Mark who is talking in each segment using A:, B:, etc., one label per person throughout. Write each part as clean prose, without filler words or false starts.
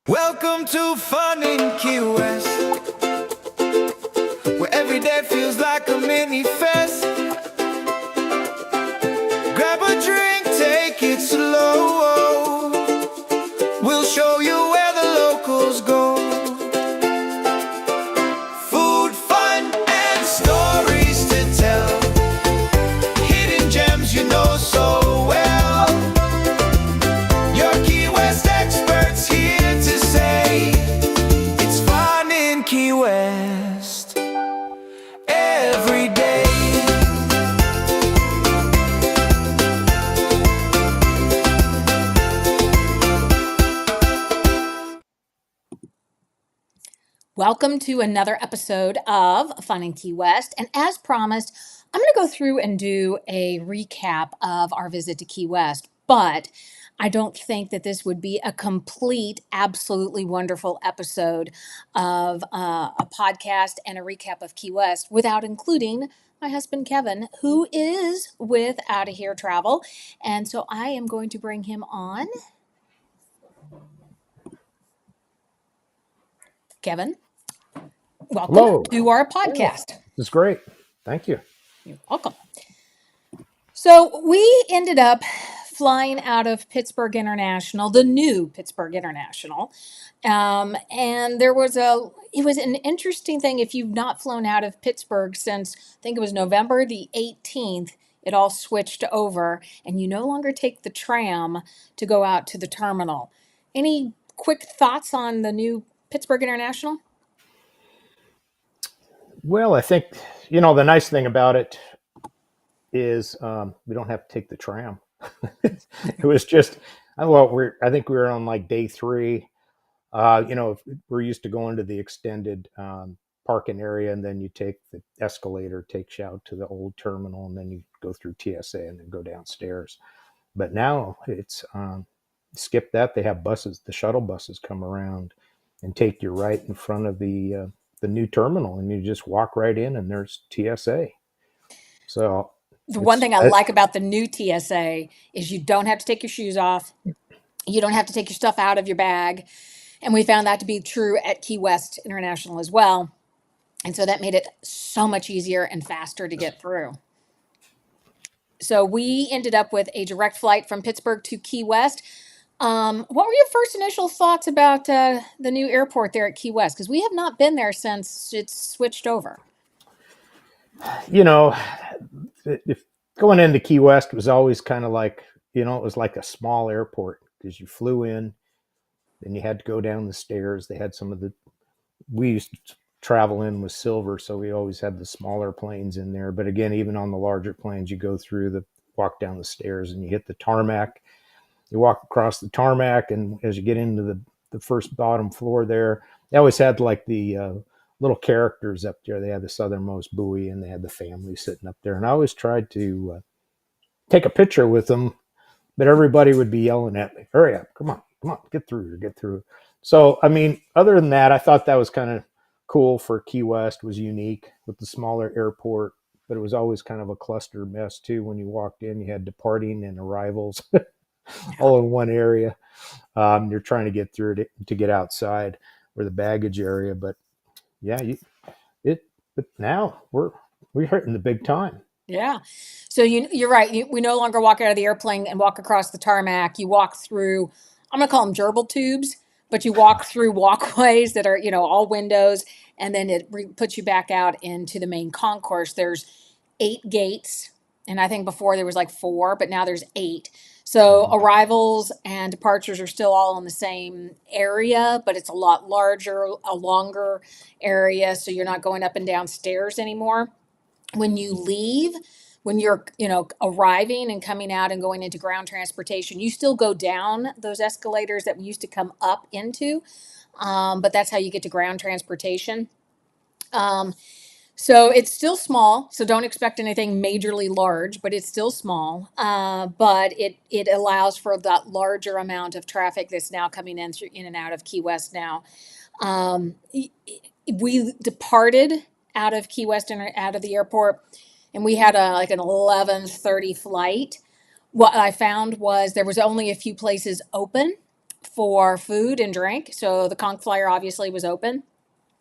A: Welcome to Fun in Key West, where every day feels like a mini fest. Grab a drink, take it slow. We'll show you where the locals go. Food, fun, and stories to tell. Hidden gems you know so well. Your Key West experts here to say it's fun in Key West every day.
B: Welcome to another episode of Fun in Key West. And as promised, I'm going to go through and do a recap of our visit to Key West. But I don't think that this would be a complete, absolutely wonderful episode of a podcast and a recap of Key West without including my husband, Kevin, who is with Out of Here Travel. And so I am going to bring him on. Kevin, welcome
C: Hello.
B: to our podcast.
C: This is great. Thank you.
B: You're welcome. So we ended up flying out of Pittsburgh International, the new Pittsburgh International. And it was an interesting thing. If you've not flown out of Pittsburgh since, I think it was November the 18th, it all switched over and you no longer take the tram to go out to the terminal. Any quick thoughts on the new Pittsburgh International?
C: Well, I think, the nice thing about it is we don't have to take the tram. It was just, I think we were on like day 3. We're used to going to the extended parking area, and then you take the escalator, takes you out to the old terminal, and then you go through TSA and then go downstairs. But now it's skip that. They have buses, the shuttle buses come around and take you right in front of the new terminal, and you just walk right in, and there's TSA. So
B: The one thing I like about the new TSA is you don't have to take your shoes off. You don't have to take your stuff out of your bag. And we found that to be true at Key West International as well. And so that made it so much easier and faster to get through. So we ended up with a direct flight from Pittsburgh to Key West. What were your first initial thoughts about the new airport there at Key West? Because we have not been there since it's switched over.
C: If going into Key West was always kind of like, it was like a small airport because you flew in, then you had to go down the stairs. They had we used to travel in with silver, so we always had the smaller planes in there. But again, even on the larger planes, you go walk down the stairs and you hit the tarmac. You walk across the tarmac, and as you get into the first bottom floor there, they always had like the little characters up there. They had the southernmost buoy, and they had the family sitting up there. And I always tried to take a picture with them, but everybody would be yelling at me, "Hurry up, come on, get through." So, other than that, I thought that was kind of cool for Key West. Was unique with the smaller airport, but it was always kind of a cluster mess too. When you walked in, you had departing and arrivals all in one area. You're trying to get through it to get outside or the baggage area, but yeah, but now we're hitting the big time.
B: Yeah. So you're right. We no longer walk out of the airplane and walk across the tarmac. You walk through, I'm going to call them gerbil tubes, but you walk through walkways that are, all windows, and then it puts you back out into the main concourse. There's 8 gates, and I think before there was like 4, but now there's 8. So arrivals and departures are still all in the same area, but it's a lot larger, a longer area. So you're not going up and down stairs anymore. When you leave, when you're, arriving and coming out and going into ground transportation, you still go down those escalators that we used to come up into. But that's how you get to ground transportation. So it's still small, so don't expect anything majorly large, but it's still small. But it allows for that larger amount of traffic that's now coming in and out of Key West now. We departed out of Key West and out of the airport, and we had an 11:30 flight. What I found was there was only a few places open for food and drink. So the conch flyer obviously was open.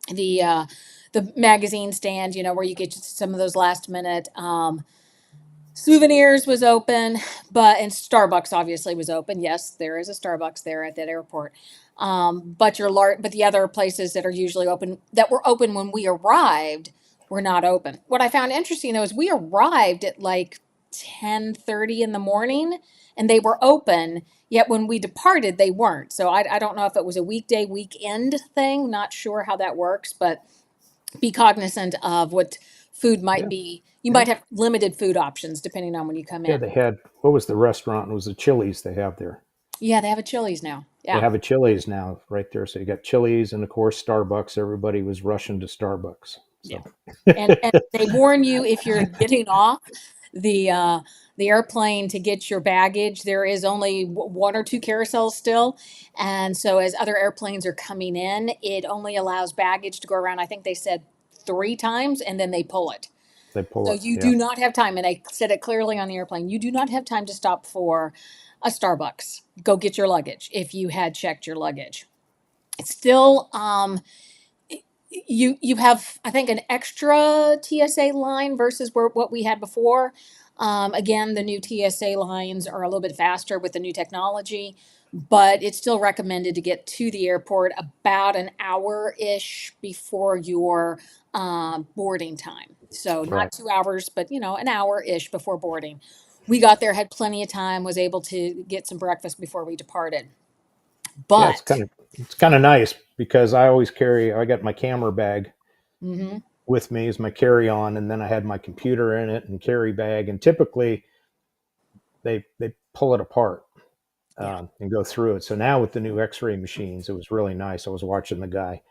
B: The magazine stand, where you get some of those last minute souvenirs was open, and Starbucks obviously was open. Yes, there is a Starbucks there at that airport. But the other places that are usually open, that were open when we arrived, were not open. What I found interesting though is we arrived at like 10:30 in the morning, and they were open. Yet when we departed, they weren't. So I don't know if it was a weekday, weekend thing. Not sure how that works, but be cognizant of what food might
C: Yeah,
B: be. You
C: yeah,
B: might have limited food options depending on when you come
C: yeah.
B: in.
C: They had, what was the restaurant? It was the Chili's they have there.
B: Yeah, they have a Chili's now.
C: They
B: Yeah,
C: have a Chili's now right there. So you got Chili's and of course Starbucks. Everybody was rushing to Starbucks.
B: yeah.
C: So
B: And they warn you if you're getting off the uh, the airplane to get your baggage. There is only one or two carousels still, and so as other airplanes are coming in, it only allows baggage to go around. I think they said 3 times, and then they pull it.
C: they pull
B: So
C: it.
B: you
C: Yeah.
B: do not have time, and I said it clearly on the airplane. You do not have time to stop for a Starbucks. Go get your luggage if you had checked your luggage. It's still you have, I think, an extra TSA line versus what we had before. Again, the new TSA lines are a little bit faster with the new technology, but it's still recommended to get to the airport about an hour ish before your boarding time. So not
C: Right.
B: 2 hours, but an hour ish before boarding. We got there, had plenty of time, was able to get some breakfast before we departed.
C: Yeah.
B: But
C: It's kind of nice because I got my camera bag
B: mhm,
C: with me as my carry on, and then I had my computer in it and carry bag. And typically they pull it apart
B: yeah.
C: and go through it. So now with the new X-ray machines, it was really nice. I was watching the guy,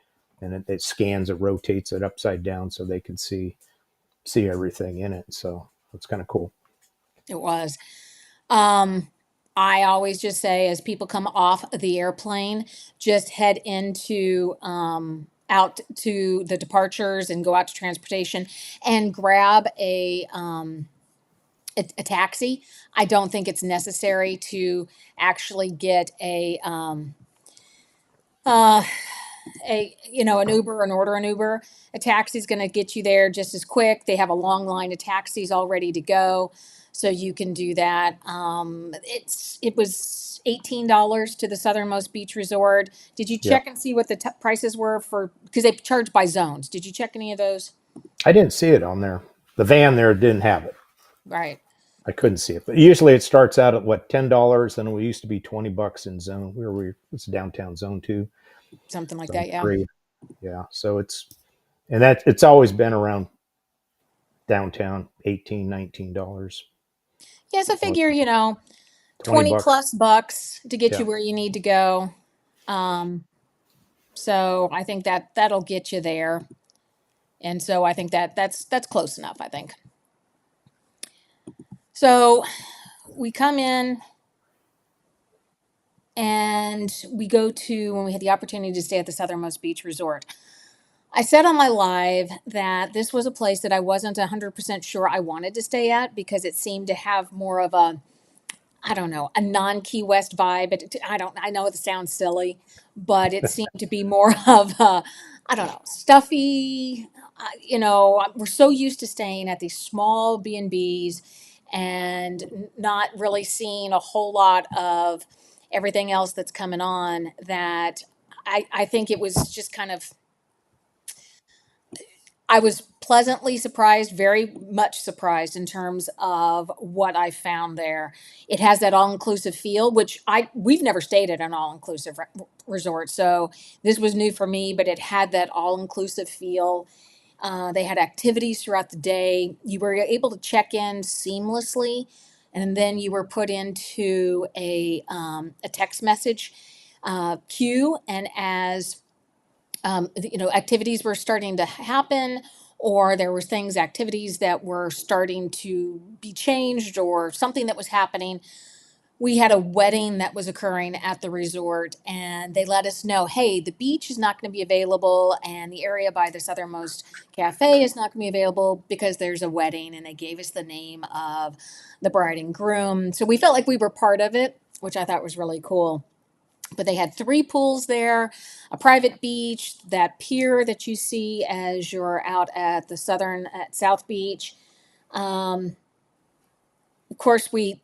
C: and it scans it, rotates it upside down so they can see everything in it. So it's kind of cool.
B: It was. Um, I always just say, as people come off the airplane, just head into out to the departures and go out to transportation and grab a taxi. I don't think it's necessary to actually get uh, an Uber and order an Uber. A taxi is going to get you there just as quick. They have a long line of taxis all ready to go, so you can do that. It was $18 to the southernmost beach resort. Did you
C: Yeah,
B: check and see what the prices were for? Because they charge by zones. Did you check any of those?
C: I didn't see it on there. The van there didn't have it.
B: Right,
C: I couldn't see it, but usually it starts out at what, $10, and it used to be $20 in zone. It's downtown zone 2,
B: something like
C: zone
B: that. Yeah.
C: 3. Yeah, so it's always been around downtown 18, $19.
B: Yeah. So
C: So
B: figure
C: 20
B: 20
C: bucks.
B: plus bucks to get
C: Yeah,
B: you where you need to go. Um, so I think that'll get you there. And so I think that's close enough, I think. So we come in and we go to, when we had the opportunity to stay at the Southernmost Beach Resort. I said on my live that this was a place that I wasn't 100% sure I wanted to stay at because it seemed to have more of a, I don't know, a non-Key West vibe. I know it sounds silly, but it seemed to be more of a, I don't know, stuffy. We're so used to staying at these small B&Bs and not really seeing a whole lot of everything else that's coming on, that I think it was just kind of, I was pleasantly surprised, very much surprised in terms of what I found there. It has that all-inclusive feel, which we've never stayed at an all-inclusive resort, so this was new for me. But it had that all-inclusive feel. They had activities throughout the day. You were able to check in seamlessly, and then you were put into a text message queue, and as activities were starting to happen, or there were activities that were starting to be changed, or something that was happening. We had a wedding that was occurring at the resort, and they let us know, hey, the beach is not going to be available, and the area by the southernmost cafe is not going to be available because there's a wedding. And they gave us the name of the bride and groom. So we felt like we were part of it, which I thought was really cool. But they had 3 pools there, a private beach, that pier that you see as you're out at the at South Beach. Um, of course, we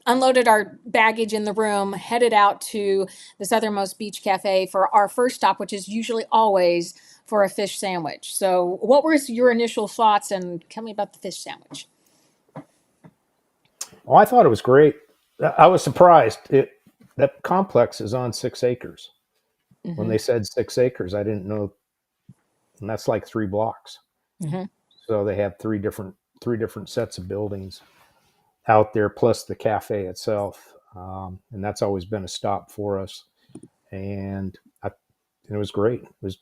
B: unloaded our baggage in the room, headed out to the southernmost beach cafe for our first stop, which is usually always for a fish sandwich. So, what were your initial thoughts? And tell me about the fish sandwich.
C: Oh, I thought it was great. I was surprised. That complex is on 6 acres. When
B: Mm-hmm.
C: they said 6 acres, I didn't know, and that's like 3 blocks.
B: Mm-hmm.
C: So they have three different sets of buildings out there, plus the cafe itself, and that's always been a stop for us. And and it was great. It was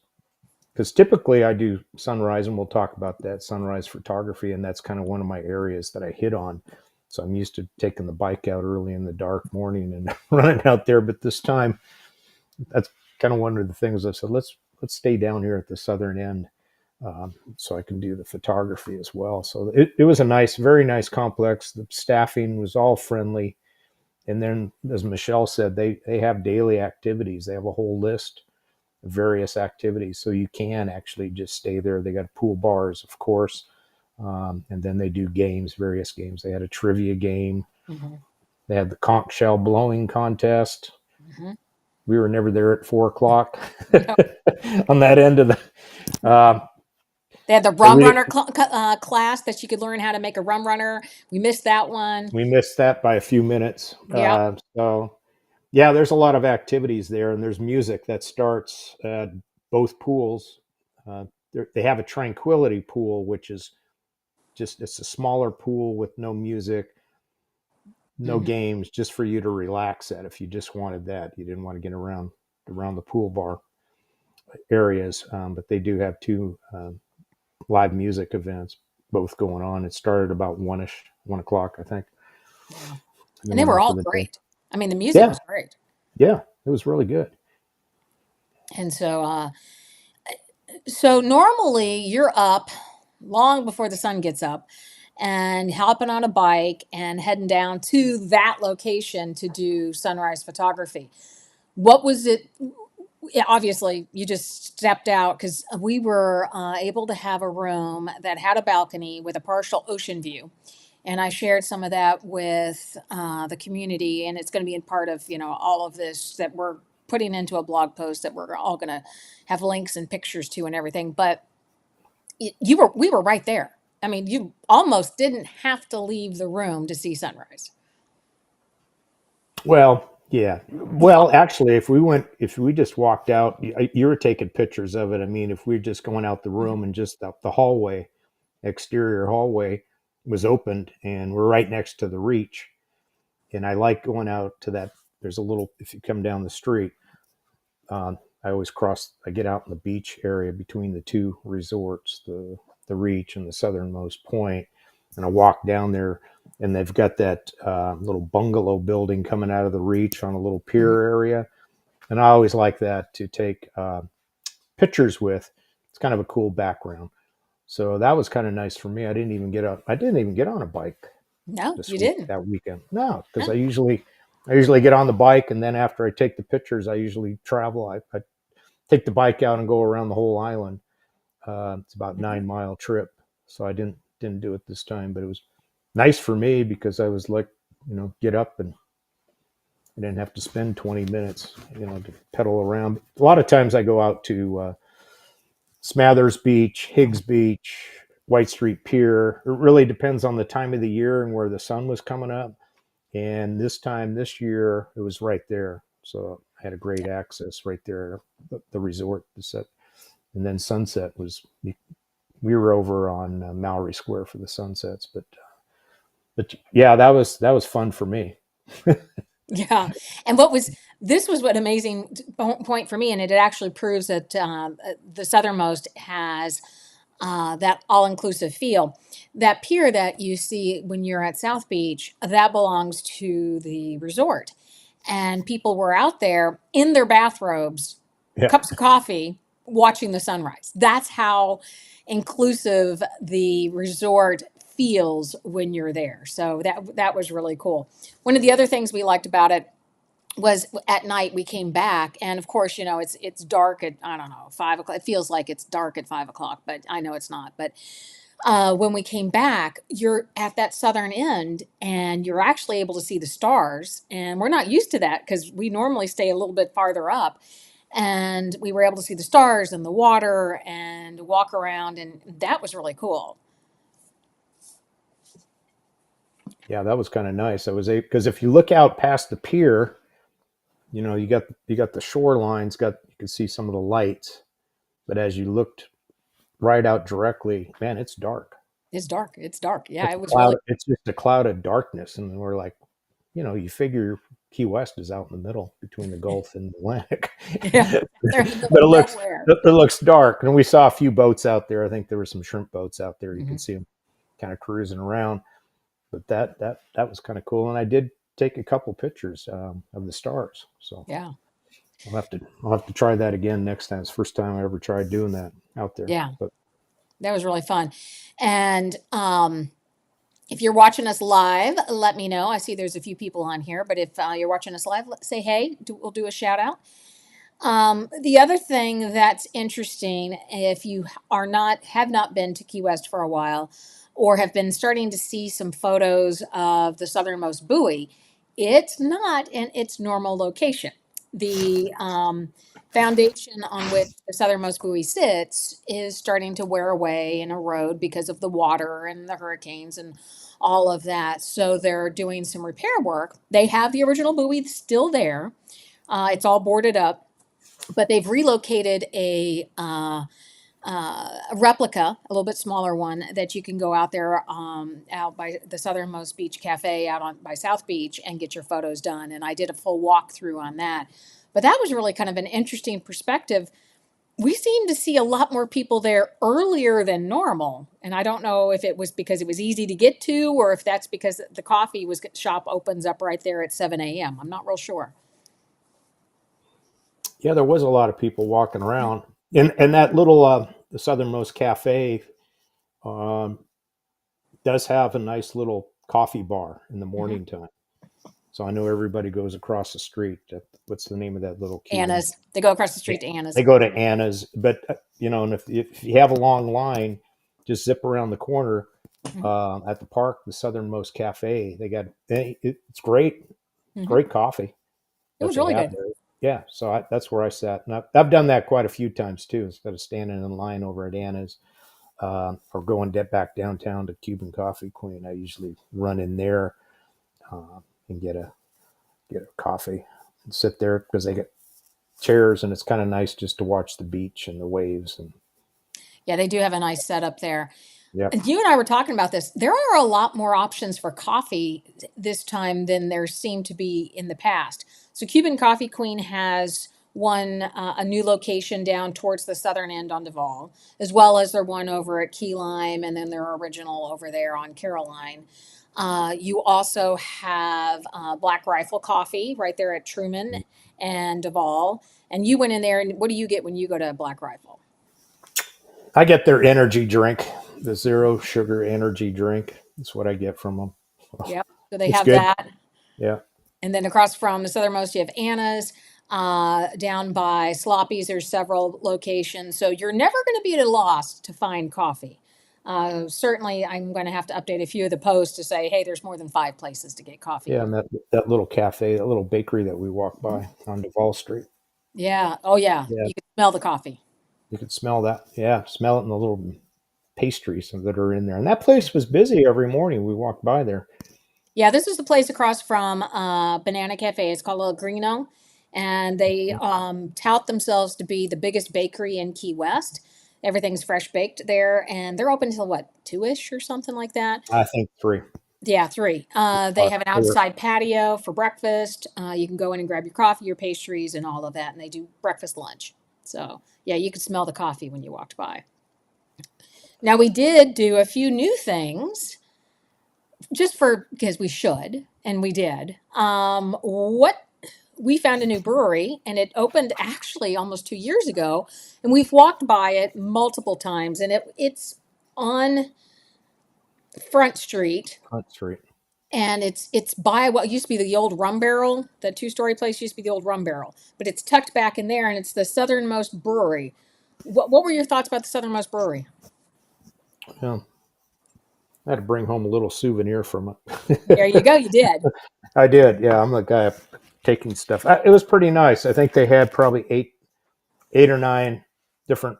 C: because typically I do sunrise, and we'll talk about that sunrise photography, and that's kind of one of my areas that I hit on. So I'm used to taking the bike out early in the dark morning and running out there. But this time, that's kind of one of the things I said. Let's stay down here at the southern end, so I can do the photography as well. So it was a nice, very nice complex. The staffing was all friendly, and then as Michele said, they have daily activities. They have a whole list of various activities, so you can actually just stay there. They got pool bars, of course, and then they do games, various games. They had a trivia game.
B: Mm-hmm.
C: They had the conch shell blowing contest.
B: Mm-hmm.
C: We were never there at 4 o'clock
B: Yep.
C: on that end of the.
B: They had the
C: I
B: rum
C: really
B: runner class that you could learn how to make a rum runner. We missed that one.
C: we missed that by a few minutes.
B: Yeah.
C: So yeah, there's a lot of activities there, and there's music that starts at both pools. They have a tranquility pool, which is it's a smaller pool with no music, no
B: Mm-hmm.
C: games, just for you to relax at. If you just wanted that, you didn't want to get around the pool bar areas, but they do have two live music events, both going on. It started about 1 o'clock, I think,
B: Yeah.
C: and then
B: And they
C: went
B: were
C: on for
B: all
C: the day.
B: great. I mean, the music
C: Yeah,
B: was great.
C: yeah, it was really good.
B: And so normally you're up long before the sun gets up and hopping on a bike and heading down to that location to do sunrise photography. What was it? Yeah, obviously, you just stepped out because we were able to have a room that had a balcony with a partial ocean view, and I shared some of that with the community, and it's going to be in part of all of this that we're putting into a blog post that we're all going to have links and pictures to and everything. But we were right there. I mean, you almost didn't have to leave the room to see sunrise.
C: Well, yeah. Well, actually, if we just walked out, you were taking pictures of it. I mean, if we're just going out the
B: Mhm.
C: room and just the hallway, exterior hallway was opened, and we're right next to the reach. And I like going out to that. There's a little, if you come down the street, I get out in the beach area between the two resorts, the Reach and the southernmost point, and I walk down there, and they've got that little bungalow building coming out of the Reach on a little
B: Mhm.
C: pier area, and I always like that to take pictures with. It's kind of a cool background. So that was kind of nice for me. I didn't even get on a bike
B: No,
C: this
B: you
C: week
B: didn't.
C: that weekend. No, because
B: No.
C: I usually get on the bike, and then after I take the pictures, I usually travel. I take the bike out and go around the whole island. It's about
B: Mhm.
C: 9 mile trip, so I didn't do it this time, but it was nice for me because I was like, get up, and I didn't have to spend 20 minutes, to pedal around. A lot of times I go out to Smathers Beach, Higgs Beach, White Street Pier. It really depends on the time of the year and where the sun was coming up. And this year, it was right there. So I had a great access right there, the resort. And then sunset we were over on Maori Square for the sunsets. But yeah, that was fun for me.
B: Yeah. And this was what amazing point for me. And it actually proves that the southernmost has that all inclusive feel. That pier that you see when you're at South Beach, that belongs to the resort. And people were out there in their bathrobes,
C: Yeah.
B: cups of coffee, watching the sunrise. That's how inclusive the resort feels when you're there. So that was really cool. One of the other things we liked about it was at night we came back, and of course, it's dark at, I don't know, 5 o'clock. It feels like it's dark at 5 o'clock, but I know it's not. But when we came back, you're at that southern end and you're actually able to see the stars. And we're not used to that because we normally stay a little bit farther up. And we were able to see the stars and the water and walk around. And that was really cool.
C: Yeah, that was kind of nice. I was because if you look out past the pier, you got the shorelines, you can see some of the lights, but as you looked right out directly, man, it's dark.
B: It's dark. It's dark. Yeah,
C: It's
B: it
C: a
B: was
C: cloud.
B: really,
C: It's just a cloud of darkness, and we're like, you figure Key West is out in the middle between the Gulf and the Atlantic,
B: yeah, they're in the middle
C: but
B: of nowhere.
C: it looks dark. And we saw a few boats out there. I think there were some shrimp boats out there. You
B: Hmm.
C: could see them kind of cruising around. But that was kind of cool. And I did take a couple pictures of the stars. So
B: Yeah.
C: I'll have to try that again next time. It's the first time I ever tried doing that out there.
B: Yeah.
C: But
B: That was really fun. And if you're watching us live, let me know. I see there's a few people on here, but if you're watching us live, say hey. We'll do a shout out. The other thing that's interesting, if you have not been to Key West for a while, or have been starting to see some photos of the southernmost buoy, it's not in its normal location. The foundation on which the southernmost buoy sits is starting to wear away and erode because of the water and the hurricanes and all of that. So they're doing some repair work. They have the original buoy still there. It's all boarded up, but they've relocated a replica, a little bit smaller one that you can go out there, out by the southernmost beach cafe out on by South Beach and get your photos done. And I did a full walkthrough on that. But that was really kind of an interesting perspective. We seem to see a lot more people there earlier than normal. And I don't know if it was because it was easy to get to or if that's because the coffee was shop opens up right there at 7 a.m. I'm not real sure.
C: yeah, there was a lot of people walking around. And that little the southernmost cafe um, does have a nice little coffee bar in the
B: Hmm.
C: morning time. So I know everybody goes across the street. What's the name of that little Cuban?
B: Anna's. They go across the
C: Yeah.
B: street to Anna's.
C: They go to Anna's, but and if you have a long line, just zip around the corner at the park, the southernmost cafe. It's great,
B: Hmm.
C: great coffee
B: It
C: that
B: was
C: they
B: really
C: have
B: good.
C: there. Yeah, so that's where I sat, and I've done that quite a few times too. Instead of standing in line over at Anna's or going back downtown to Cuban Coffee Queen, I usually run in there and get a coffee and sit there because they get chairs and it's kind of nice just to watch the beach and the waves and
B: Yeah, they do have a nice setup there.
C: yep.
B: And you and I were talking about this. There are a lot more options for coffee this time than there seemed to be in the past. So Cuban Coffee Queen has a new location down towards the southern end on Duval, as well as their one over at Key Lime, and then their original over there on Caroline. You also have Black Rifle Coffee right there at Truman and Duval. And you went in there, and what do you get when you go to Black Rifle?
C: I get their energy drink, the zero sugar energy drink. That's what I get from them.
B: Yep. So they
C: It's
B: have
C: good.
B: that.
C: Yeah.
B: And then across from the southernmost, you have Anna's. Down by Sloppy's, there's several locations. So you're never going to be at a loss to find coffee. Certainly, I'm going to have to update a few of the posts to say, hey, there's more than 5 places to get coffee
C: Yeah.
B: here.
C: And that little cafe, that little bakery that we walked
B: Mhm.
C: by on Duval Street.
B: Yeah. Oh, yeah.
C: Yeah.
B: You can smell the coffee.
C: You could smell that. Yeah. Smell it in the little pastries that are in there. And that place was busy every morning. We walked by there.
B: Yeah, this is the place across from Banana Cafe. It's called El Grino, and they tout themselves to be the biggest bakery in Key West. Everything's fresh baked there, and they're open till what, 2-ish or something like that.
C: I think 3.
B: Yeah, 3. They have an
C: They were,
B: outside patio for breakfast. You can go in and grab your coffee, your pastries, and all of that, and they do breakfast lunch. So yeah, you could smell the coffee when you walked by. Now we did do a few new things just for because we should, and we did. What we found a new brewery, and it opened actually almost 2 years ago, and we've walked by it multiple times, and it's on Front Street,
C: Hunt Street.
B: and it's by what used to be the old Rum Barrel. The two-story place used to be the old Rum Barrel, but it's tucked back in there, and it's the southernmost brewery. What were your thoughts about the southernmost brewery?
C: Yeah, I had to bring home a little souvenir from
B: There you
C: it.
B: go. You did.
C: I did. Yeah, I'm the guy taking stuff. It was pretty nice. I think they had probably eight or nine different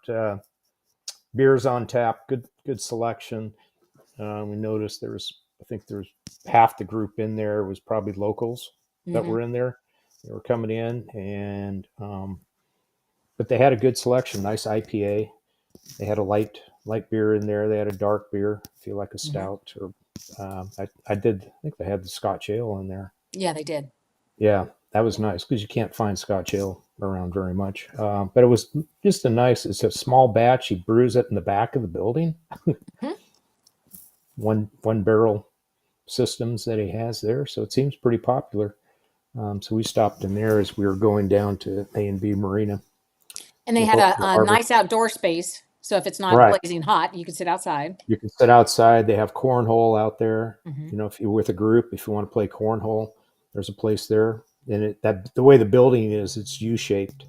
C: beers on tap. Good selection. We noticed I think there was half the group in there was probably locals that
B: Hmm.
C: were in there. They were coming in, and but they had a good selection. Nice IPA. They had a light beer in there. They had a dark beer, if you like a
B: Hmm.
C: stout. Or I did. I think they had the Scotch ale in there.
B: Yeah, they did.
C: Yeah, that was nice because you can't find Scotch ale around very much. But it was just a nice. It's a small batch. He brews it in the back of the building.
B: Hmm.
C: One barrel systems that he has there, so it seems pretty popular. So we stopped in there as we were going down to A&B Marina,
B: And they had
C: the
B: a
C: harbor.
B: nice outdoor space, so if it's not
C: Right.
B: blazing hot, you can sit outside.
C: You can sit outside. They have cornhole out there.
B: Hmm.
C: You know, if you're with a group, if you want to play cornhole, there's a place there. And the way the building is, it's U-shaped.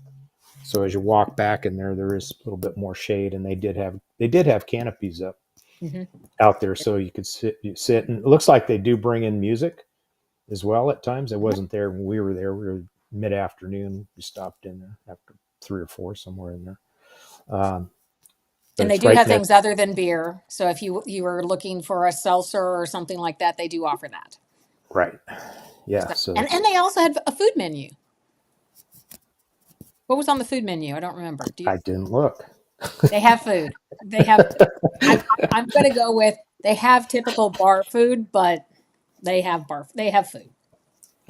C: So as you walk back in there, there is a little bit more shade, and they did have canopies up
B: Hmm.
C: out there, so you sit, and it looks like they do bring in music as well at times. It
B: Hmm.
C: wasn't there when we were there. We were mid afternoon. We stopped in there after 3 or 4, somewhere in there. Um, but
B: And they
C: it's
B: do
C: right
B: have
C: next.
B: things other than beer. So if you were looking for a seltzer or something like that, they do offer that.
C: Right. Yeah.
B: So,
C: So
B: and they also had a food menu. What was on the food menu? I don't remember.
C: I didn't look.
B: They have food. They have. I'm going to go with they have typical bar food, but they have food.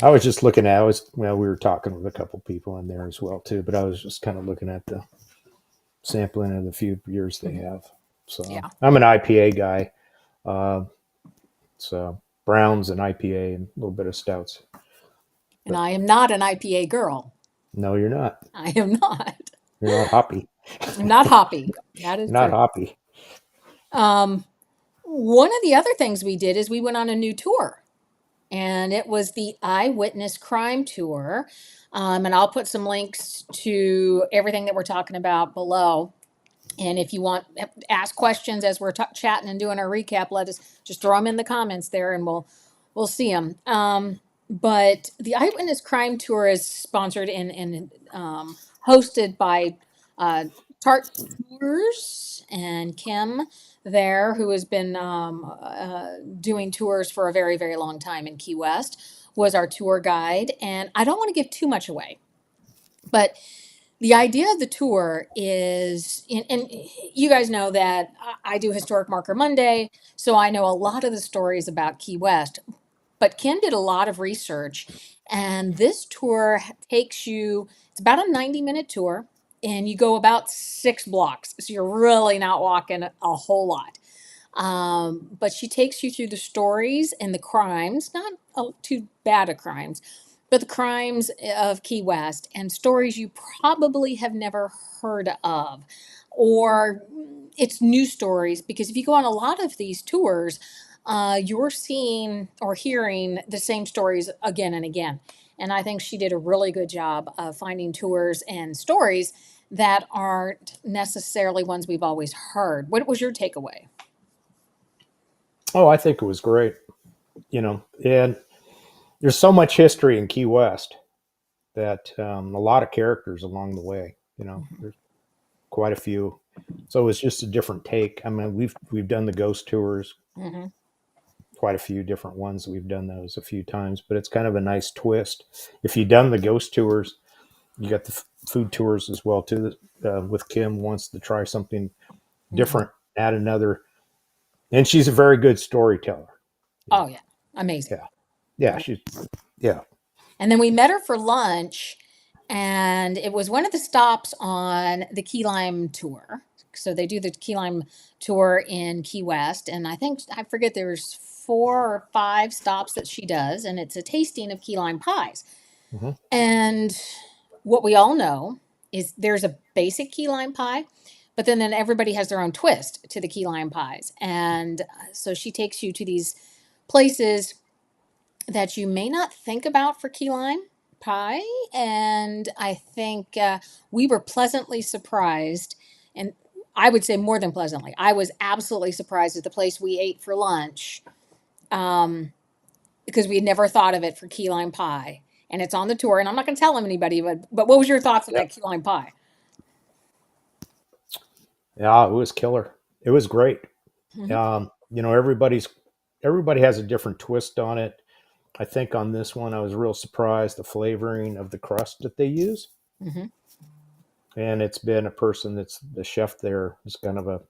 C: I was just looking at. We were talking with a couple people in there as well too, but I was just kind of looking at the sampling of the few beers they
B: Mhm.
C: have. So
B: Yeah,
C: I'm an IPA guy. Uh, so browns and IPA and a little bit of stouts.
B: and
C: But
B: I am not an IPA girl.
C: no, you're not.
B: I am not.
C: You're not hoppy.
B: I'm not hoppy. That is
C: You're not
B: true.
C: hoppy.
B: Um, One of the other things we did is we went on a new tour, and it was the Eyewitness Crime Tour. And I'll put some links to everything that we're talking about below. And if you want ask questions as we're chatting and doing our recap, let us just throw them in the comments there, and we'll see them. But the Eyewitness Crime Tour is sponsored and hosted by uh, Tart Tours and Kim there, who has been doing tours for a very, very long time in Key West, was our tour guide. And I don't want to give too much away, but the idea of the tour is, and you guys know that I do Historic Marker Monday, so I know a lot of the stories about Key West. But Kim did a lot of research, and this tour takes you, it's about a 90-minute tour, and you go about 6 blocks. So you're really not walking a whole lot. But she takes you through the stories and the crimes, not too bad of crimes, but the crimes of Key West and stories you probably have never heard of. Or it's new stories, because if you go on a lot of these tours, you're seeing or hearing the same stories again and again. And I think she did a really good job of finding tours and stories that aren't necessarily ones we've always heard. What was your takeaway?
C: Oh, I think it was great. And there's so much history in Key West that a lot of characters along the way. There's quite a few. So it was just a different take. I mean, we've done the ghost tours,
B: Mm-hmm.
C: quite a few different ones. We've done those a few times, but it's kind of a nice twist. If you've done the ghost tours, you got the food tours as well too. With Kim wants to try something
B: Mm-hmm.
C: different, add another, and she's a very good storyteller. You
B: Oh
C: know,
B: yeah, amazing.
C: yeah, yeah, she's yeah.
B: And then we met her for lunch, and it was one of the stops on the Key Lime tour. So they do the Key Lime tour in Key West, and I forget, there's 4 or 5 stops that she does, and it's a tasting of key lime pies.
C: Hmm.
B: And what we all know is there's a basic key lime pie, but then everybody has their own twist to the key lime pies. And so she takes you to these places that you may not think about for key lime pie. And I think we were pleasantly surprised. And I would say more than pleasantly. I was absolutely surprised at the place we ate for lunch, because we had never thought of it for key lime pie. And it's on the tour. And I'm not going to tell them anybody, but what was your thoughts on
C: Yep.
B: that key lime pie?
C: Yeah, it was killer. It was great.
B: Hmm.
C: Everybody has a different twist on it. I think on this one, I was real surprised the flavoring of the crust that they use.
B: Hmm.
C: And it's been a person that's the chef there is kind of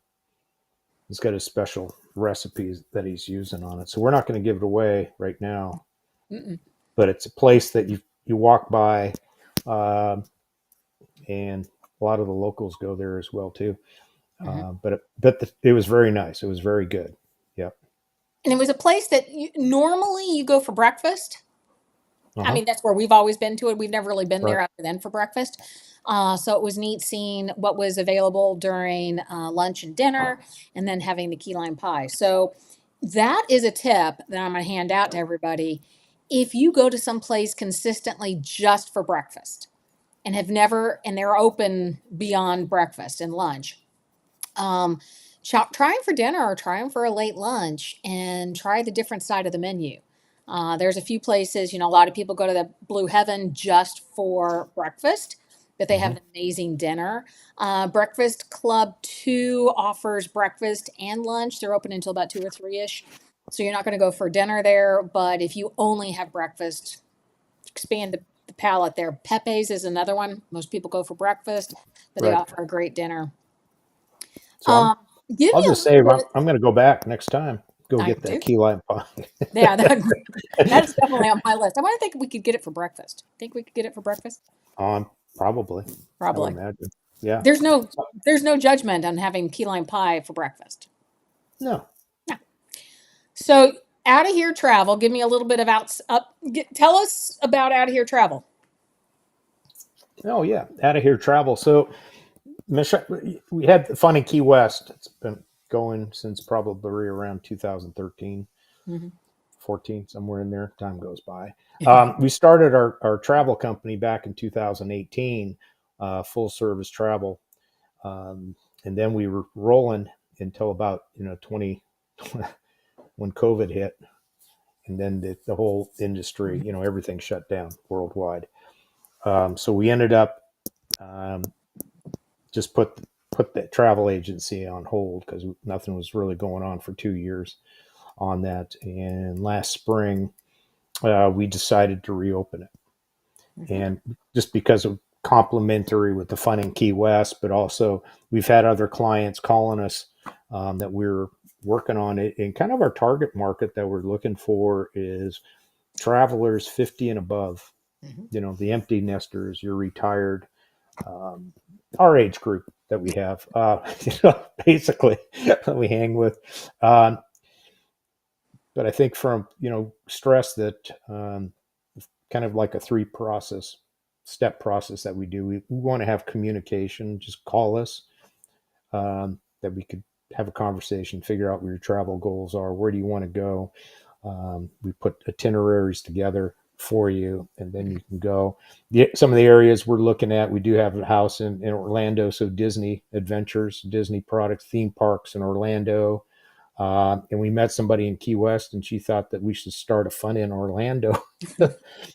C: he's got his special recipes that he's using on it. So we're not going to give it away right now,
B: Mm-mm.
C: but it's a place that you walk by, um, and a lot of the locals go there as well too.
B: Hmm.
C: It was very nice. It was very good. Yep.
B: And it was a place that normally you go for breakfast.
C: Uh
B: I
C: huh.
B: mean, that's where we've always been to it. We've never really been
C: Right.
B: there other than for breakfast. So it was neat seeing what was available during lunch and dinner, and then having the key lime pie. So that is a tip that I'm going to hand out to everybody. If you go to some place consistently just for breakfast and have never, and they're open beyond breakfast and lunch, um, try them for dinner or try them for a late lunch and try the different side of the menu. There's a few places, a lot of people go to the Blue Heaven just for breakfast, but they have
C: Hmm.
B: an amazing dinner. Breakfast Club 2 offers breakfast and lunch. They're open until about 2 or 3 ish. So you're not going to go for dinner there, but if you only have breakfast, expand the palette there. Pepe's is another one. Most people go for breakfast, but they
C: Right.
B: offer a great dinner.
C: So
B: Um, Give
C: I'll
B: me a
C: just say
B: little bit.
C: I'm going to go back next time. Go
B: I
C: get
B: am
C: that
B: too.
C: key lime pie.
B: Yeah, that is definitely on my list. I want to think we could get it for breakfast. Think we could get it for breakfast?
C: Probably. I would
B: Probably.
C: imagine. Yeah.
B: There's no
C: So,
B: there's no judgment on having key lime pie for breakfast.
C: no.
B: Yeah. So out of here travel. Give me a little bit of tell us about out of here travel.
C: Oh yeah. Out of here travel. So Michelle, we had the fun in Key West. It's been going since probably around 2013,
B: Hmm.
C: 14, somewhere in there. Time goes by. We started our travel company back in 2018, full service travel. Um, and then we were rolling until about, 20, when COVID hit. And then the whole industry, everything shut down worldwide. So we ended up, um, just put the travel agency on hold because nothing was really going on for 2 years on that. And last spring, we decided to reopen it,
B: Hmm.
C: and just because of complementary with the fun in Key West, but also we've had other clients calling us, that we're working on it. And kind of our target market that we're looking for is travelers 50 and above.
B: Hmm.
C: The empty nesters, you're retired, um, our age group that we have, basically that we hang with. Um, but I think from stress that, kind of like a step process that we do. We want to have communication. Just call us, that we could have a conversation, figure out what your travel goals are. Where do you want to go? We put itineraries together for you, and then you can go. Some of the areas we're looking at, we do have a house in Orlando, so Disney Adventures, Disney products, theme parks in Orlando. And we met somebody in Key West, and she thought that we should start a fun in Orlando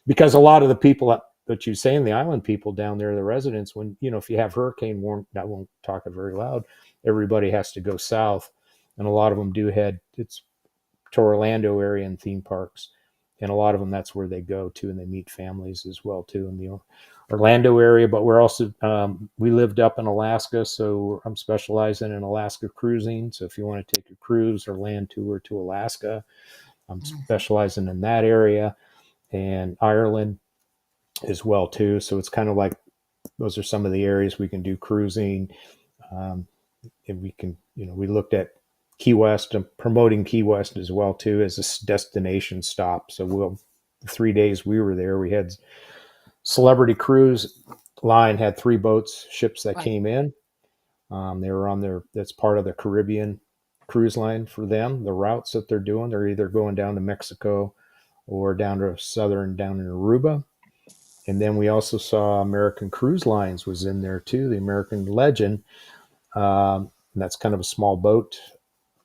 C: because a lot of the people that you saying the island people down there, the residents, when if you have hurricane warning, I won't talk it very loud. Everybody has to go south, and a lot of them do head. It's to Orlando area and theme parks, and a lot of them that's where they go to, and they meet families as well too in the Orlando area. But we're also, we lived up in Alaska, so I'm specializing in Alaska cruising. So if you want to take a cruise or land tour to Alaska, I'm specializing in that area, and Ireland as well too. So it's kind of like those are some of the areas we can do cruising. Um, and we can, we looked at Key West and promoting Key West as well too as a destination stop. So the 3 days we were there, we had Celebrity Cruise Line had 3 ships that
B: Right.
C: came in. They were on their, that's part of the Caribbean cruise line for them. The routes that they're doing, they're either going down to Mexico or down to southern, down in Aruba. And then we also saw American Cruise Lines was in there too, the American Legend. And that's kind of a small boat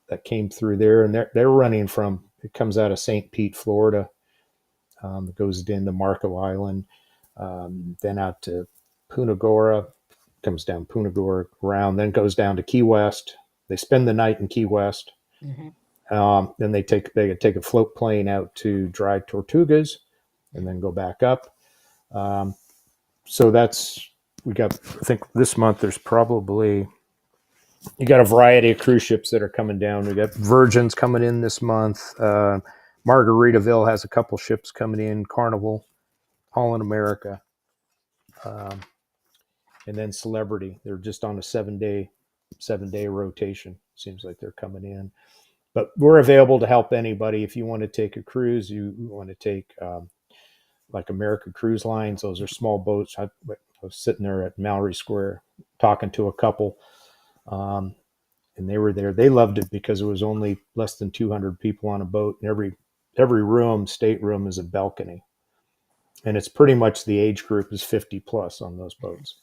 C: that came through there, and they're running from, it comes out of St. Pete, Florida. It goes into Marco Island, then out to Punta Gorda, comes down Punta Gorda around, then goes down to Key West. They spend the night in Key West.
B: Hmm.
C: Then they take a float plane out to Dry Tortugas, and then go back up. Um, so that's we got. I think this month there's probably you got a variety of cruise ships that are coming down. We got Virgin's coming in this month. Margaritaville has a couple ships coming in. Carnival, Holland America, um, and then Celebrity. They're just on a 7 day rotation. Seems like they're coming in. But we're available to help anybody. If you want to take a cruise, you want to take like American Cruise Lines. Those are small boats. I was sitting there at Mallory Square talking to a couple. And they were there. They loved it because it was only less than 200 people on a boat, and every stateroom is a balcony, and it's pretty much the age group is 50 plus on those boats.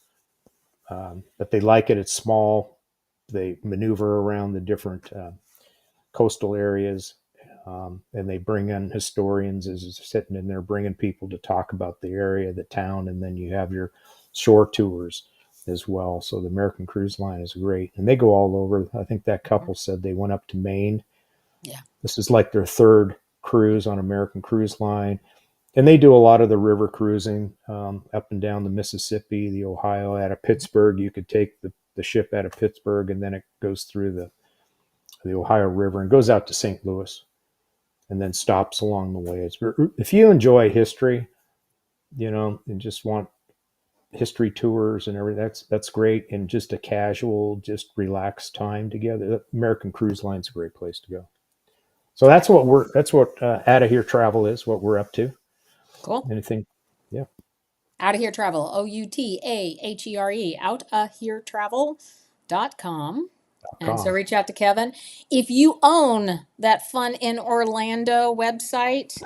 C: But they like it. It's small. They maneuver around the different coastal areas, and they bring in historians as sitting in there, bringing people to talk about the area, the town, and then you have your shore tours as well. So the American Cruise Line is great, and they go all over. I think that couple said they went up to Maine.
B: Yeah.
C: This is like their third cruise on American Cruise Line, and they do a lot of the river cruising up and down the Mississippi, the Ohio. Out of Pittsburgh, you could take the ship out of Pittsburgh, and then it goes through the Ohio River and goes out to St. Louis, and then stops along the way. If you enjoy history, and just want history tours and everything, that's great. And just a casual, just relaxed time together. American Cruise Line's a great place to go. So that's what Out of Here Travel is, what we're up to.
B: Cool.
C: Anything? Yeah.
B: Out of Here Travel, OUTAHERE, outaheretravel.com. And so
C: .com.
B: reach out to Kevin. If you own that Fun in Orlando website,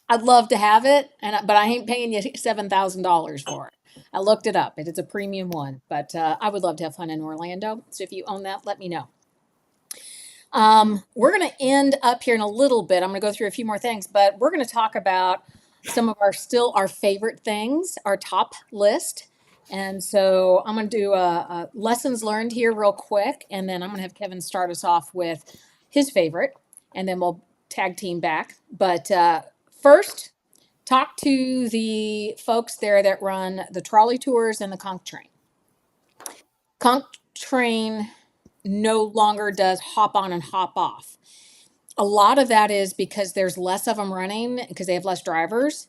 B: I'd love to have it, but I ain't paying you $7,000 for it. I looked it up. It's a premium one, but I would love to have Fun in Orlando. So if you own that, let me know. We're going to end up here in a little bit. I'm going to go through a few more things, but we're going to talk about some of our favorite things, our top list. And so I'm going to do a lessons learned here real quick, and then I'm going to have Kevin start us off with his favorite, and then we'll tag team back. But first, talk to the folks there that run the trolley tours and the conch train. Conch train no longer does hop on and hop off. A lot of that is because there's less of them running because they have less drivers.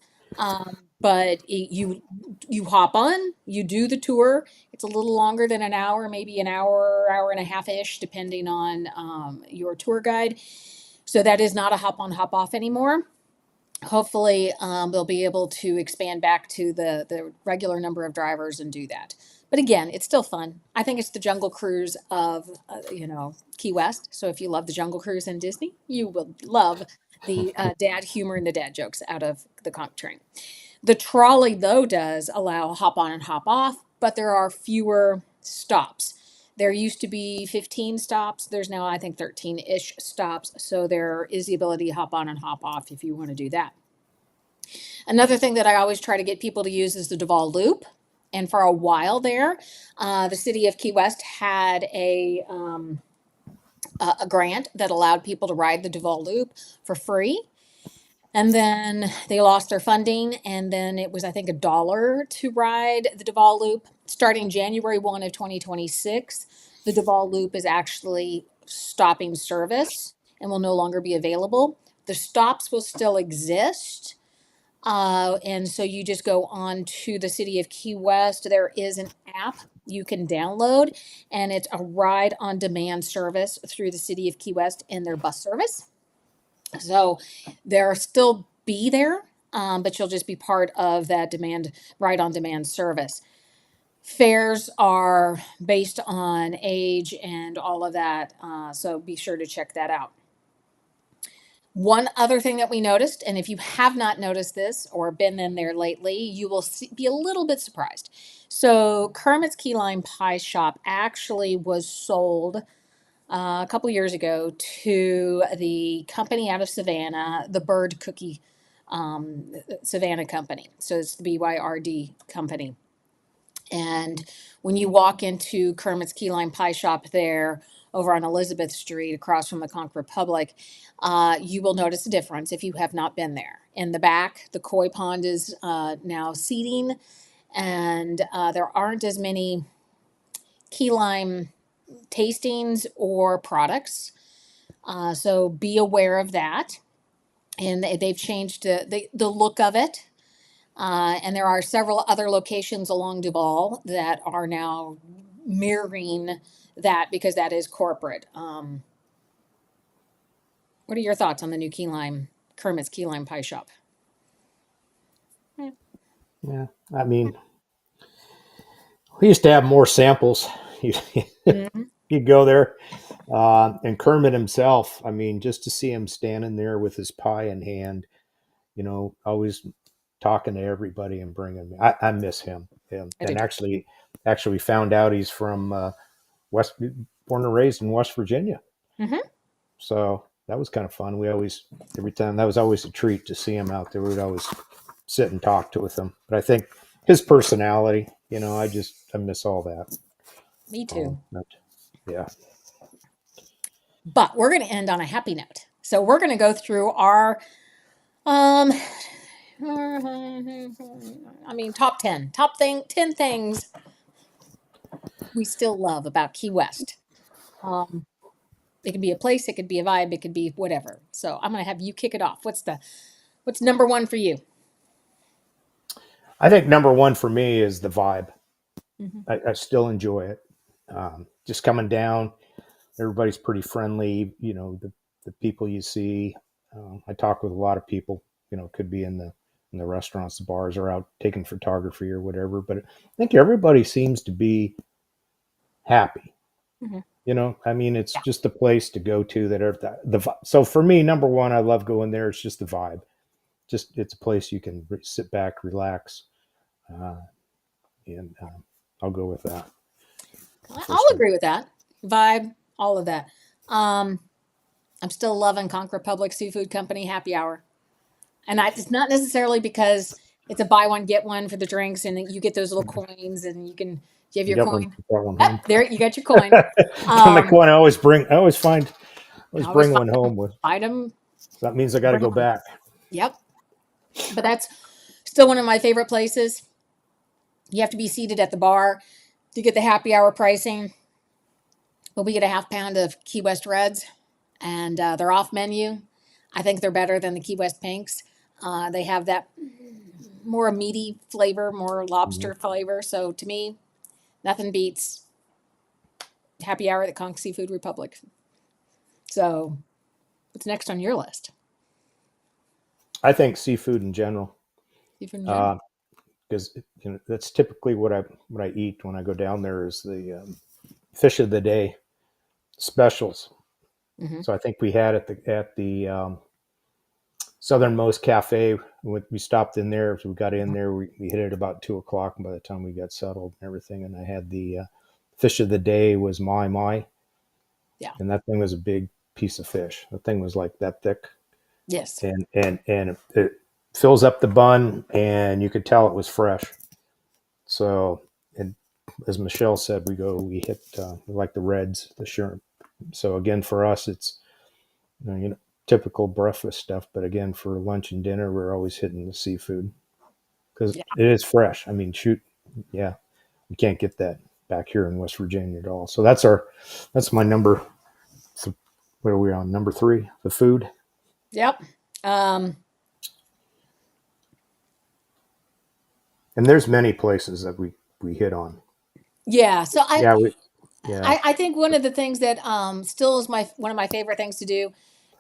B: But you hop on, you do the tour. It's a little longer than an hour, maybe an hour, hour and a half ish, depending on your tour guide. So that is not a hop on, hop off anymore. Hopefully, they'll be able to expand back to the regular number of drivers and do that. But again, it's still fun. I think it's the Jungle Cruise of, Key West. So if you love the Jungle Cruise in Disney, you will love the dad humor and the dad jokes out of the conch train. The trolley, though, does allow hop on and hop off, but there are fewer stops. There used to be 15 stops. There's now, I think, 13-ish stops. So there is the ability to hop on and hop off if you want to do that. Another thing that I always try to get people to use is the Duval Loop. And for a while there, the city of Key West had a grant that allowed people to ride the Duval Loop for free. And then they lost their funding, and then it was, I think, $1 to ride the Duval Loop. Starting January 1 of 2026, the Duval Loop is actually stopping service and will no longer be available. The stops will still exist. And so you just go on to the city of Key West. There is an app you can download, and it's a ride on demand service through the city of Key West and their bus service. So they'll still be there, but you'll just be part of that ride on demand service. Fares are based on age and all of that, so be sure to check that out. One other thing that we noticed, and if you have not noticed this or been in there lately, you will be a little bit surprised. So, Kermit's Key Lime Pie Shop actually was sold a couple years ago to the company out of Savannah, the Bird Cookie Savannah Company. So, it's the BYRD company. And when you walk into Kermit's Key Lime Pie Shop there over on Elizabeth Street across from the Conch Republic, you will notice a difference if you have not been there. In the back, the koi pond is now seating, and there aren't as many key lime tastings or products. So be aware of that. And they've changed the look of it. And there are several other locations along Duval that are now mirroring that because that is corporate. What are your thoughts on the new key lime, Kermit's Key Lime Pie Shop?
C: Yeah, I mean, we used to have more samples. You
B: Mm-hmm.
C: you go there, and Kermit himself. I mean, just to see him standing there with his pie in hand, always talking to everybody and bringing me. I miss him.
B: I do
C: And
B: too.
C: actually found out he's from West, born and raised in West Virginia.
B: Mm-hmm.
C: So that was kind of fun. We always, every time, that was always a treat to see him out there. We'd always sit and talk to with him. But I think his personality, I miss all that.
B: Me too.
C: But, yeah.
B: But we're going to end on a happy note. So we're going to go through our, um, top 10, 10 things we still love about Key West. Um, it could be a place, it could be a vibe, it could be whatever. So I'm going to have you kick it off. What's number one for you?
C: I think number one for me is the vibe.
B: Mm-hmm.
C: I still enjoy it. Just coming down, everybody's pretty friendly. The people you see. I talk with a lot of people. Could be in the restaurants, the bars, or out taking photography or whatever. But I think everybody seems to be happy.
B: Mm-hmm.
C: I mean, it's
B: Yeah.
C: just a place to go to that are so for me, number one, I love going there. It's just the vibe. Just it's a place you can sit back, relax, uh, and I'll go with that. The
B: I'll
C: first one.
B: agree with that. Vibe, all of that. Um, I'm still loving Conch Republic Seafood Company happy hour. And it's not necessarily because it's a buy one, get one for the drinks and you get those little coins and you have
C: You
B: your
C: got one,
B: coin.
C: got one
B: Yep,
C: home.
B: there, you got your coin.
C: On the
B: Um,
C: coin, I always
B: I always
C: bring
B: find
C: one home with.
B: find them,
C: So that means I got to
B: bring
C: go
B: them.
C: back.
B: Yep. But that's still one of my favorite places. You have to be seated at the bar to get the happy hour pricing. But we get a half pound of Key West Reds, and they're off menu. I think they're better than the Key West Pinks. They have that more meaty flavor, more
C: Mhm.
B: lobster flavor. So to me, nothing beats happy hour at Conch Seafood Republic. So what's next on your list?
C: I think seafood in general,
B: Seafood in general.
C: because that's typically what I eat when I go down there is the fish of the day specials.
B: Mm-hmm.
C: So I think we had at the Southernmost Cafe. We stopped in there. So we got in there. We hit it about 2 o'clock. And by the time we got settled and everything, and I had the fish of the day was my,
B: Yeah.
C: and that thing was a big piece of fish. The thing was like that thick,
B: Yes.
C: and it fills up the bun, and you could tell it was fresh. So, and as Michelle said, we hit we like the reds, the shrimp. So again, for us, it's typical breakfast stuff. But again, for lunch and dinner, we're always hitting the seafood because
B: Yeah.
C: it is fresh. I mean, shoot, yeah, we can't get that back here in West Virginia at all. So that's my number. So what are we on? Number three, the food.
B: Yep. Um,
C: And there's many places that we hit on.
B: yeah. So I,
C: Yeah, yeah.
B: I, I think one of the things that still is my one of my favorite things to do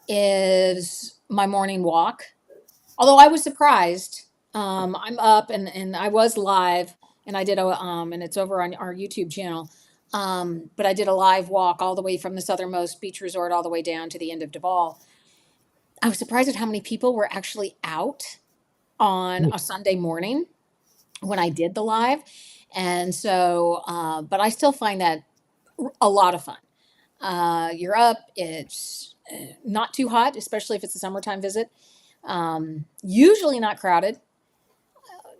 B: is my morning walk. Although I was surprised, I'm up and I was live and I did and it's over on our YouTube channel. But I did a live walk all the way from the southernmost beach resort all the way down to the end of Duval. I was surprised at how many people were actually out on a Sunday morning when I did the live. And so, but I still find that a lot of fun. You're up, it's not too hot, especially if it's a summertime visit. Usually not crowded.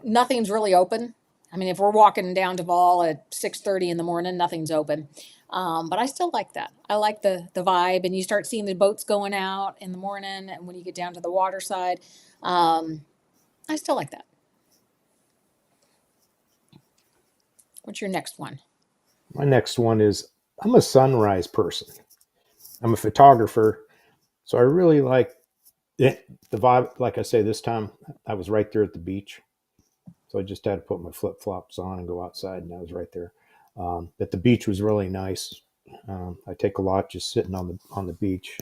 B: Nothing's really open. I mean, if we're walking down Duval at 6:30 in the morning, nothing's open. But I still like that. I like the vibe, and you start seeing the boats going out in the morning, and when you get down to the water side, um, I still like that. What's your next one?
C: My next one is I'm a sunrise person. I'm a photographer, so I really like it. The vibe. Like I say, this time I was right there at the beach, so I just had to put my flip flops on and go outside, and I was right there. But the beach was really nice. I take a lot just sitting on the beach.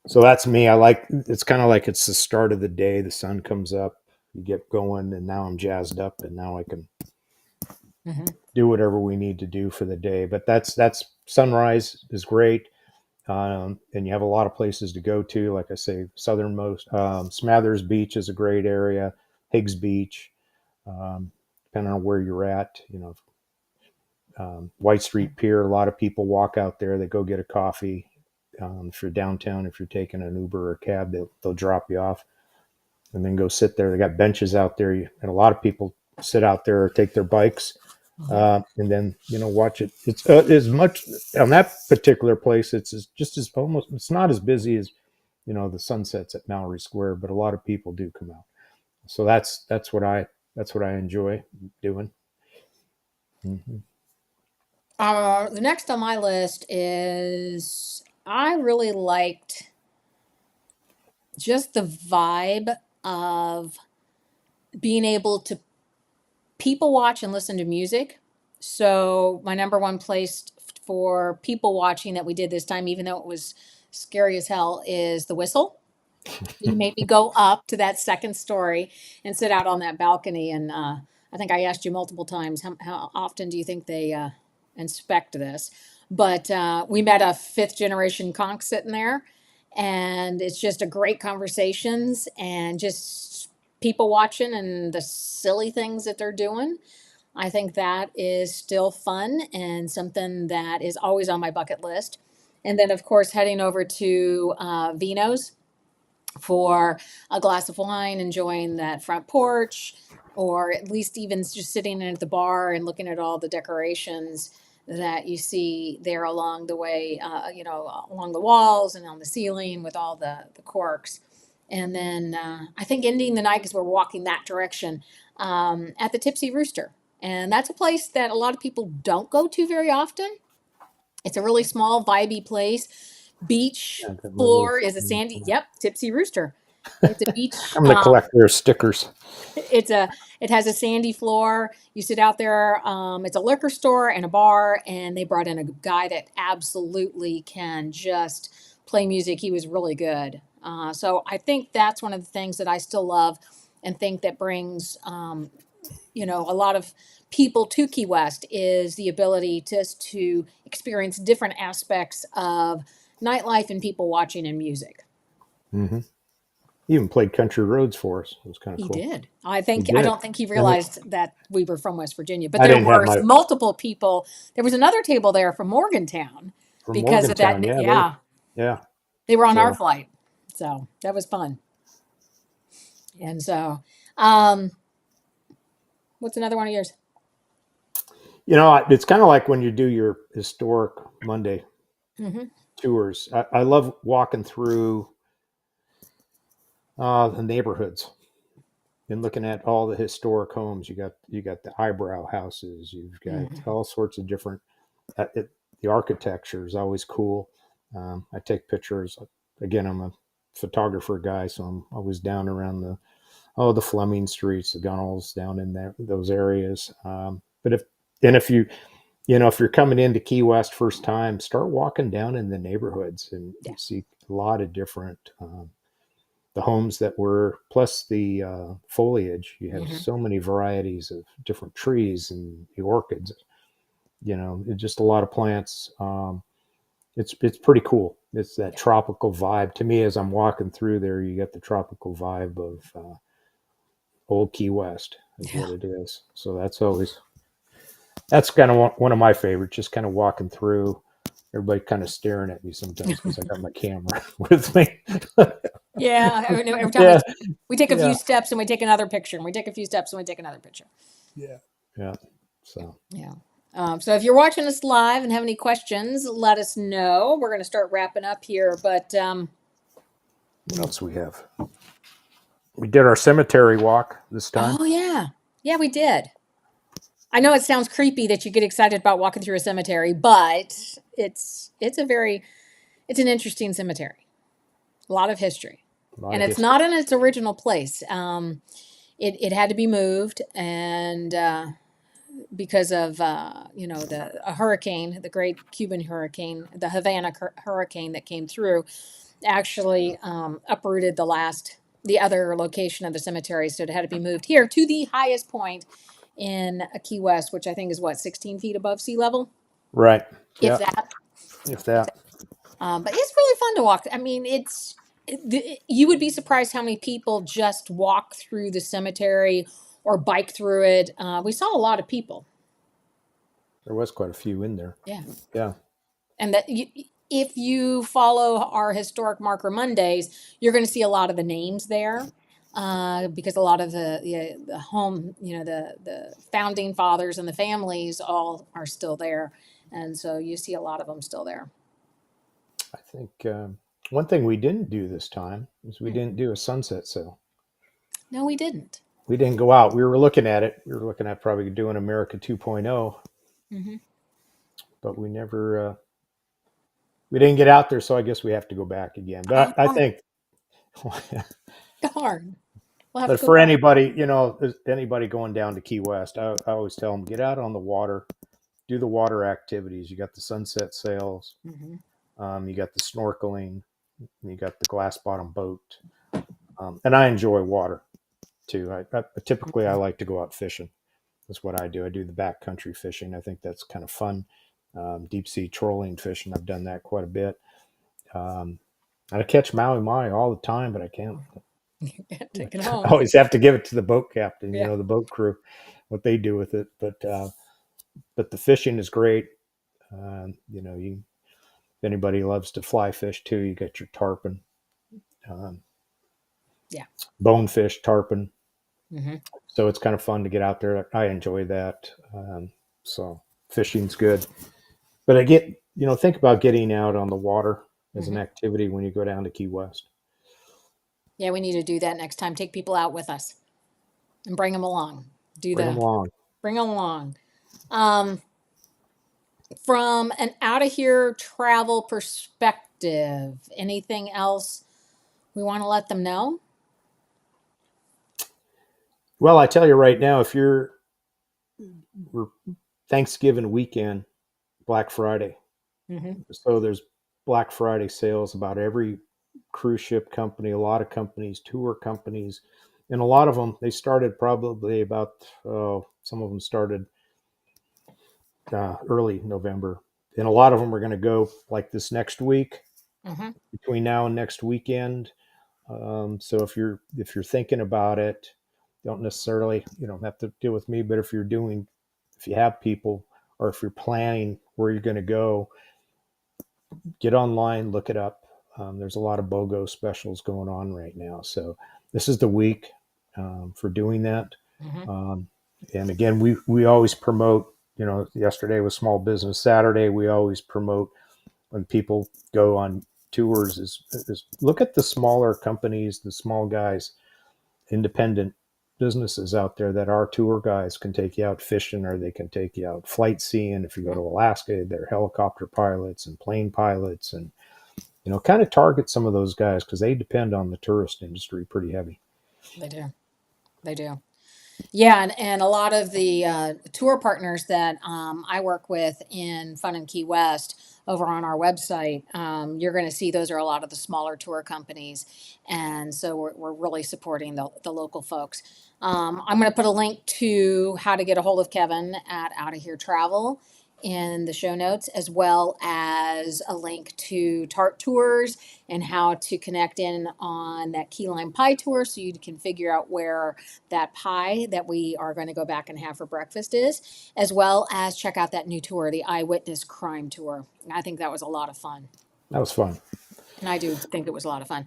C: So that's me. I like it's kind of like it's the start of the day. The sun comes up, you get going, and now I'm jazzed up, and now I can
B: Hmm.
C: do whatever we need to do for the day. But that's sunrise is great, and you have a lot of places to go to. Like I say, southernmost Smathers Beach is a great area. Higgs Beach, depending on where you're at. White Street Pier. A lot of people walk out there. They go get a coffee. If you're downtown, if you're taking an Uber or a cab, they'll drop you off and then go sit there. They got benches out there, and a lot of people sit out there or take their bikes, and then watch it. It's as much on that particular place. Just as almost. It's not as busy as the sunsets at Mallory Square, but a lot of people do come out. So that's what I enjoy doing. Mm-hmm.
B: The next on my list is I really liked just the vibe of being able to people watch and listen to music. So my number one place for people watching that we did this time, even though it was scary as hell, is the Whistle. You made me go up to that second story and sit out on that balcony. And I think I asked you multiple times, how often do you think they inspect this? But we met a fifth generation conch sitting there, and it's just a great conversations and just people watching and the silly things that they're doing. I think that is still fun and something that is always on my bucket list. And then, of course, heading over to Vino's for a glass of wine, enjoying that front porch, or at least even just sitting at the bar and looking at all the decorations that you see there along the way, along the walls and on the ceiling with all the corks. And then I think ending the night, because we're walking that direction, at the Tipsy Rooster. And that's a place that a lot of people don't go to very often. It's a really small, vibey place. Beach
C: Yeah, got my little
B: floor is a
C: phone.
B: sandy. Yep, Tipsy Rooster. It's a beach.
C: I'm the collector of stickers.
B: It has a sandy floor. You sit out there. It's a liquor store and a bar, and they brought in a guy that absolutely can just play music. He was really good. So I think that's one of the things that I still love, and think that brings a lot of people to Key West is the ability just to experience different aspects of nightlife and people watching and music.
C: Mm-hmm. He even played Country Roads for us. It was kind of
B: He
C: cool.
B: did.
C: He
B: I
C: did.
B: don't think he
C: And
B: realized that we were from West Virginia, but
C: I
B: there
C: didn't have
B: were
C: my
B: multiple people. There was another table there from Morgantown
C: from
B: because of
C: Morgantown.
B: that.
C: Yeah,
B: Yeah,
C: yeah.
B: they were on our
C: So
B: flight. So that was fun. And so, um, what's another one of yours?
C: it's kind of like when you do your historic Monday
B: Hmm.
C: tours. I love walking through the neighborhoods and looking at all the historic homes. You got the eyebrow houses. You've got
B: Hmm.
C: all sorts of different. The architecture is always cool. I take pictures. Again, I'm a photographer guy, so I'm always down around the Fleming streets, the Gunnels down in there, those areas. But if you're coming into Key West first time, start walking down in the neighborhoods, and
B: Yeah.
C: you see a lot of different the homes that were plus the foliage. You have
B: Hmm.
C: so many varieties of different trees and the orchids. Just a lot of plants. it's pretty cool. It's that tropical vibe to me as I'm walking through there. You get the tropical vibe of old Key West is
B: Yeah.
C: what it is. So that's kind of one of my favorites. Just kind of walking through, everybody kind of staring at me sometimes because I got my camera with me.
B: Yeah. Every time
C: Yeah,
B: we take a few
C: yeah,
B: steps and we take another picture, and we take a few steps and we take another picture.
C: yeah, yeah. So
B: Yeah. So if you're watching us live and have any questions, let us know. We're going to start wrapping up here, but
C: what else we have? We did our cemetery walk this time.
B: oh yeah, we did. I know it sounds creepy that you get excited about walking through a cemetery, but it's an interesting cemetery. A lot of history,
C: A lot
B: and
C: of
B: it's
C: history.
B: not in its original place. It had to be moved, and because of a hurricane, the Great Cuban Hurricane, the Havana hurricane that came through, actually uprooted the other location of the cemetery, so it had to be moved here to the highest point in Key West, which I think is what 16 feet above sea level,
C: Right.
B: if
C: Yeah.
B: that.
C: If that.
B: But it's really fun to walk. I mean, you would be surprised how many people just walk through the cemetery or bike through it. We saw a lot of people.
C: There was quite a few in there.
B: Yeah.
C: Yeah.
B: And if you follow our historic marker Mondays, you're going to see a lot of the names there, because a lot of the home, the founding fathers and the families all are still there, and so you see a lot of them still there.
C: I think one thing we didn't do this time is we
B: Hmm.
C: didn't do a sunset sail.
B: No, we didn't.
C: We didn't go out. We were looking at it. We were looking at probably doing America 2.0,
B: Mm-hmm.
C: but we didn't get out there. So I guess we have to go back again. But I
B: Oh,
C: think,
B: darn. We'll have to
C: but
B: go
C: for
B: back.
C: anybody, anybody going down to Key West, I always tell them get out on the water, do the water activities. You got the sunset sails,
B: Hmm.
C: you got the snorkeling, you got the glass bottom boat, and I enjoy water too. Typically I like to go out fishing. That's what I do. I do the backcountry fishing. I think that's kind of fun. Deep sea trolling fishing. I've done that quite a bit. Um, I catch maui mai all the time, but I can't.
B: Take it
C: I
B: home.
C: always have to give it to the boat captain.
B: Yeah.
C: The boat crew, what they do with it. But the fishing is great. If anybody loves to fly fish too, you got your tarpon, um,
B: Yeah.
C: bonefish, tarpon.
B: Hmm.
C: So it's kind of fun to get out there. I enjoy that. So fishing's good. But think about getting out on the water as an
B: Hmm.
C: activity when you go down to Key West.
B: Yeah, we need to do that next time. Take people out with us and bring them along. Do
C: Bring them
B: the
C: along.
B: Bring them along. Um, from an out of here travel perspective, anything else we want to let them know?
C: Well, I tell you right now, if we're Thanksgiving weekend, Black Friday.
B: Hmm.
C: So there's Black Friday sales about every cruise ship company, a lot of companies, tour companies, and a lot of them, they started probably about, some of them started early November. And a lot of them are going to go like this next week,
B: Hmm.
C: between now and next weekend. So if you're thinking about it, don't necessarily have to deal with me. But if you have people, or if you're planning where you're going to go, get online, look it up. There's a lot of BOGO specials going on right now, so this is the week for doing that.
B: Hmm.
C: Um, and again, we always promote. Yesterday was Small Business Saturday. We always promote when people go on tours is look at the smaller companies, the small guys, independent businesses out there that our tour guys can take you out fishing, or they can take you out flight seeing. If you go to Alaska, they're helicopter pilots and plane pilots, and kind of target some of those guys because they depend on the tourist industry pretty heavy.
B: They do. They do. Yeah, and a lot of the tour partners that I work with in Fun and Key West over on our website, you're going to see those are a lot of the smaller tour companies, and so we're really supporting the local folks. I'm going to put a link to how to get a hold of Kevin at Out of Here Travel in the show notes, as well as a link to Tart Tours and how to connect in on that key lime pie tour so you can figure out where that pie that we are going to go back and have for breakfast is, as well as check out that new tour, the Eyewitness Crime Tour. I think that was a lot of fun.
C: That was fun.
B: And I do think it was a lot of fun.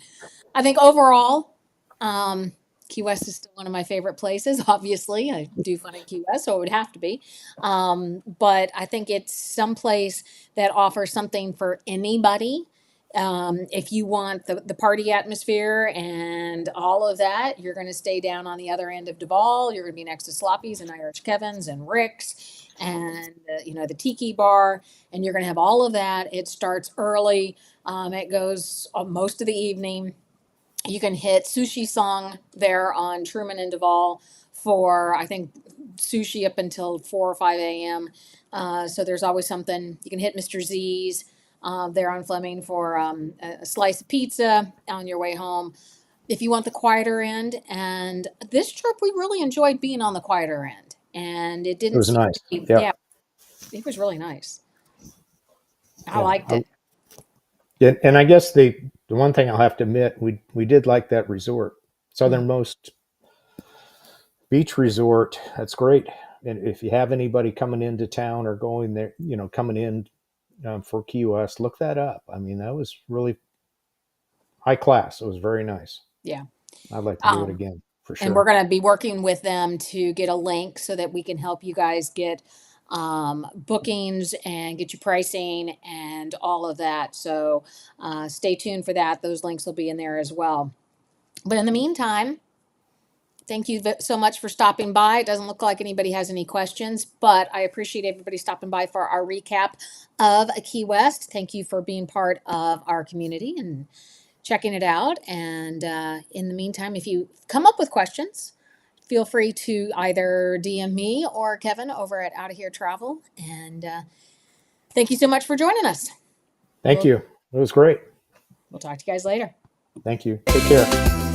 B: I think overall, um, Key West is still one of my favorite places. Obviously, I do fun in Key West, so it would have to be. But I think it's someplace that offers something for anybody. If you want the party atmosphere and all of that, you're going to stay down on the other end of Duval. You're going to be next to Sloppy's and Irish Kevin's and Rick's and the Tiki Bar, and you're going to have all of that. It starts early. It goes most of the evening. You can hit Sushi Song there on Truman and Duval for, I think, sushi up until 4 or 5 a.m. So there's always something. You can hit Mr. Z's there on Fleming for a slice of pizza on your way home. If you want the quieter end, and this trip we really enjoyed being on the quieter end, and it
C: It
B: didn't
C: was
B: seem
C: nice.
B: to be,
C: Yeah.
B: yeah, it was really nice. I
C: Yeah.
B: liked it.
C: And I guess the one thing I'll have to admit, we did like that resort, southernmost beach resort. That's great. And if you have anybody coming into town or going there, coming in for Key West, look that up. I mean, that was really high class. It was very nice.
B: Yeah.
C: I'd like to do it
B: Um,
C: again for
B: and we're
C: sure.
B: going to be working with them to get a link so that we can help you guys get bookings and get you pricing and all of that. So stay tuned for that. Those links will be in there as well. But in the meantime, thank you so much for stopping by. It doesn't look like anybody has any questions, but I appreciate everybody stopping by for our recap of Key West. Thank you for being part of our community and checking it out. And in the meantime, if you come up with questions, feel free to either DM me or Kevin over at Out of Here Travel. And thank you so much for joining us.
C: Thank you. It was great.
B: We'll talk to you guys later.
C: Thank you. Take care.